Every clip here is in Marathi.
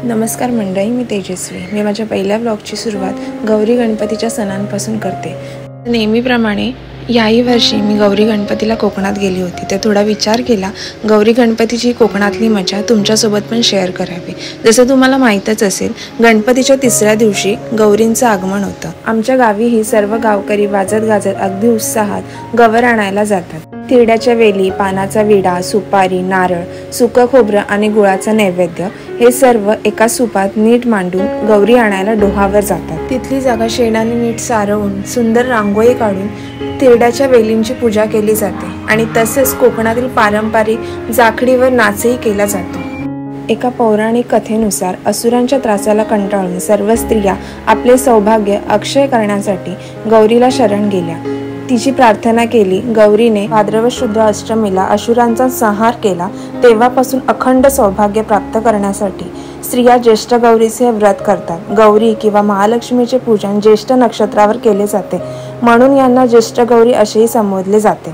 नमस्कार मंडळी, मी तेजस्वी. मी माझ्या पहिल्या ब्लॉगची सुरुवात गौरी गणपतीच्या सणांपासून करते. नेहमीप्रमाणे याही वर्षी मी गौरी गणपतीला कोकणात गेली होती. तर थोडा विचार केला गौरी गणपतीची कोकणातली मजा तुमच्यासोबत पण शेअर करावी. जसं तुम्हाला माहीतच असेल, गणपतीच्या तिसऱ्या दिवशी गौरींचं आगमन होतं. आमच्या गावीही सर्व गावकरी वाजत गाजत अगदी उत्साहात गवर आणायला जातात. तिरड्याच्या वेली, पानाचा विडा, सुपारी, नारळ, सुकं खोबरं आणि गुळाचा नैवेद्य हे सर्व एका सुपात नीट मांडून गौरी आणायला डोहावर जातात. तिथली जागा शेणाने नीट सारवून सुंदर रांगोळी काढून तिरड्याच्या वेलींची पूजा केली जाते आणि तसेच कोकणातील पारंपरिक जाखडीवर नाचही केला जातो. एका पौराणिक कथेनुसार असुरांच्या त्रासाला कंटाळून सर्व स्त्रिया आपले सौभाग्य अक्षय करण्यासाठी गौरीला शरण गेल्या. तिची प्रार्थना केली. गौरीने भाद्रपद शुद्ध अष्टमीला असुरांचा संहार केला. तेव्हापासून अखंड सौभाग्य प्राप्त करण्यासाठी स्त्रिया ज्येष्ठ गौरीचे व्रत करतात. गौरी किंवा महालक्ष्मीचे पूजन ज्येष्ठ नक्षत्रावर केले जाते, म्हणून यांना ज्येष्ठ गौरी असेही संबोधले जाते.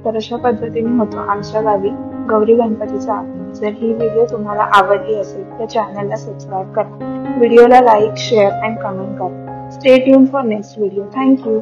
तर अशा पद्धतीने होतो आमच्या गावी गौरी गणपतीचा आगमन. जर ही व्हिडिओ तुम्हाला आवडली असेल तर चॅनलला सबस्क्राईब करा, व्हिडिओला लाईक, शेअर अँड कमेंट करा. Stay tune for next video. Thank you.